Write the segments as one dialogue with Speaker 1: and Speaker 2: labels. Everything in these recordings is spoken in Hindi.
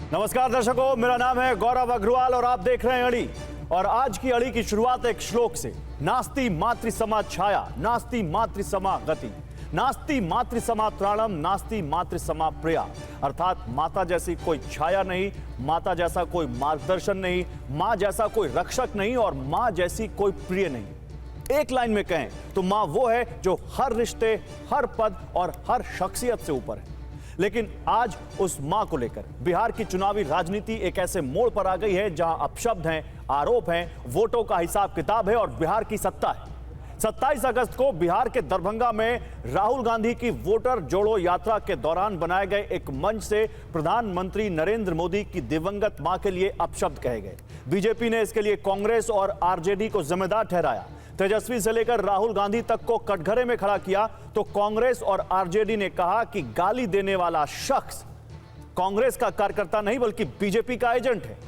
Speaker 1: नमस्कार दर्शकों, मेरा नाम है गौरव अग्रवाल और आप देख रहे हैं अड़ी। और आज की अड़ी की शुरुआत एक श्लोक से। नास्ति मातृ समा छाया, नास्ति मातृ समा गति, नास्ति मातृ समा त्राणम, नास्ति मातृ समा प्रिया। अर्थात माता जैसी कोई छाया नहीं, माता जैसा कोई मार्गदर्शन नहीं, मां जैसा कोई रक्षक नहीं और मां जैसी कोई प्रिय नहीं। एक लाइन में कहें तो मां वो है जो हर रिश्ते, हर पद और हर शख्सियत से ऊपर है। लेकिन आज उस मां को लेकर बिहार की चुनावी राजनीति एक ऐसे मोड़ पर आ गई है जहां अपशब्द हैं, आरोप हैं, वोटों का हिसाब किताब है और बिहार की सत्ता है। 27 अगस्त को बिहार के दरभंगा में राहुल गांधी की वोटर जोड़ो यात्रा के दौरान बनाए गए एक मंच से प्रधानमंत्री नरेंद्र मोदी की दिवंगत मां के लिए अपशब्द कहे गए। बीजेपी ने इसके लिए कांग्रेस और आरजेडी को जिम्मेदार ठहराया। तेजस्वी से लेकर राहुल गांधी तक को कटघरे में खड़ा किया तो कांग्रेस और आरजेडी ने कहा कि गाली देने वाला शख्स कांग्रेस का कार्यकर्ता नहीं बल्कि बीजेपी का एजेंट है।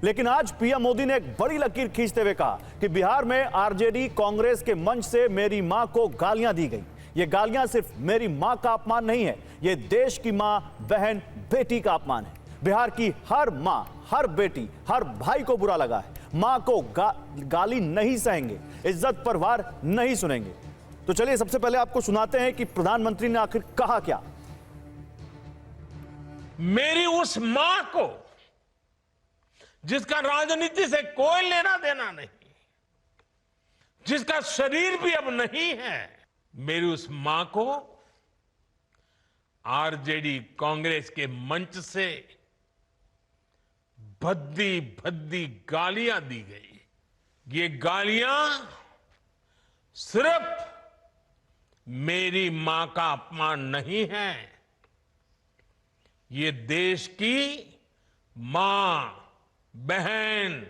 Speaker 1: लेकिन आज पीएम मोदी ने एक बड़ी लकीर खींचते हुए कहा कि बिहार में आरजेडी कांग्रेस के मंच से मेरी मां को गालियां दी गई। ये गालियां सिर्फ मेरी मां का अपमान नहीं है, ये देश की मां, बहन, बेटी का अपमान है। बिहार की हर मां, हर बेटी, हर भाई को बुरा लगा है। मां को गाली नहीं सहेंगे, इज्जत पर वार नहीं सुनेंगे। तो चलिए सबसे पहले आपको सुनाते हैं कि प्रधानमंत्री ने आखिर कहा क्या।
Speaker 2: मेरी उस मां को जिसका राजनीति से कोई लेना देना नहीं, जिसका शरीर भी अब नहीं है, मेरी उस मां को आरजेडी कांग्रेस के मंच से भद्दी भद्दी गालियां दी गई। ये गालियां सिर्फ मेरी मां का अपमान नहीं है, ये देश की मां, बहन,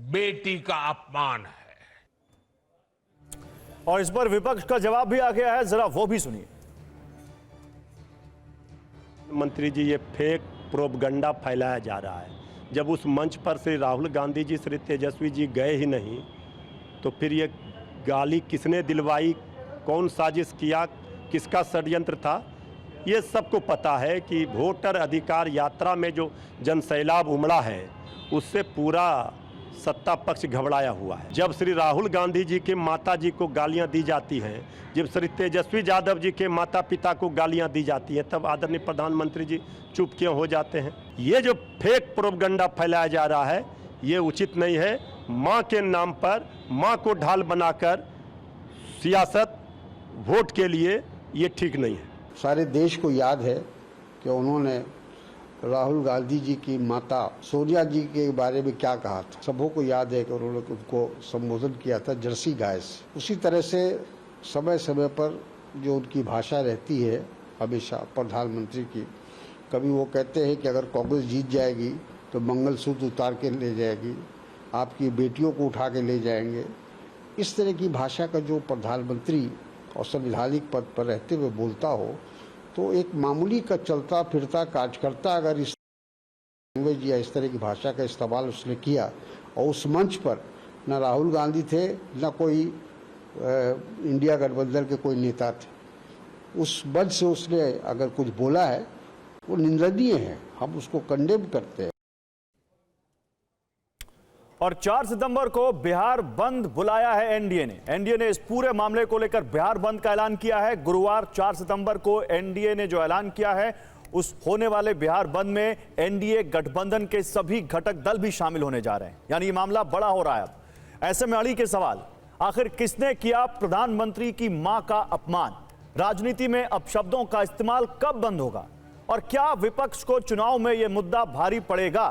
Speaker 2: बेटी का अपमान है।
Speaker 1: और इस पर विपक्ष का जवाब भी आ गया है, जरा वो भी सुनिए।
Speaker 3: मंत्री जी, ये फेक प्रोपगंडा फैलाया जा रहा है। जब उस मंच पर श्री राहुल गांधी जी, श्री तेजस्वी जी गए ही नहीं तो फिर ये गाली किसने दिलवाई, कौन साजिश किया, किसका षड्यंत्र था, ये सबको पता है कि वोटर अधिकार यात्रा में जो जनसैलाब उमड़ा है उससे पूरा सत्ता पक्ष घबराया हुआ है। जब श्री राहुल गांधी जी के माता जी को गालियां दी जाती हैं, जब श्री तेजस्वी यादव जी के माता पिता को गालियां दी जाती है, तब आदरणीय प्रधानमंत्री जी चुप क्यों हो जाते हैं। ये जो फेक प्रोपगंडा फैलाया जा रहा है ये उचित नहीं है। मां के नाम पर मां को ढाल बनाकर सियासत वोट के लिए ये ठीक नहीं है।
Speaker 4: सारे देश को याद है कि उन्होंने राहुल गांधी जी की माता सोनिया जी के बारे में क्या कहा था। सबों को याद है कि उन्होंने उनको संबोधन किया था जर्सी गाय से। उसी तरह से समय समय पर जो उनकी भाषा रहती है हमेशा प्रधानमंत्री की, कभी वो कहते हैं कि अगर कांग्रेस जीत जाएगी तो मंगलसूत्र उतार के ले जाएगी, आपकी बेटियों को उठा के ले जाएंगे। इस तरह की भाषा का जो प्रधानमंत्री और संवैधानिक पद पर रहते हुए बोलता हो तो एक मामूली का चलता फिरता कार्यकर्ता अगर इस लैंग्वेज या इस तरह की भाषा का इस्तेमाल उसने किया और उस मंच पर न राहुल गांधी थे न कोई इंडिया गठबंधन के कोई नेता थे, उस मंच से उसने अगर कुछ बोला है वो निंदनीय है, हम उसको कंडेम करते हैं।
Speaker 1: और 4 सितंबर को बिहार बंद बुलाया है एनडीए ने। एनडीए ने इस पूरे मामले को लेकर बिहार बंद का ऐलान किया है। गुरुवार 4 सितंबर को एनडीए ने जो ऐलान किया है उस होने वाले बिहार बंद में एनडीए गठबंधन के सभी घटक दल भी शामिल होने जा रहे हैं। यानी ये मामला बड़ा हो रहा है। अब ऐसे में अड़ी के सवाल, आखिर किसने किया प्रधानमंत्री की मां का अपमान? राजनीति में अपशब्दों का इस्तेमाल कब बंद होगा और क्या विपक्ष को चुनाव में यह मुद्दा भारी पड़ेगा?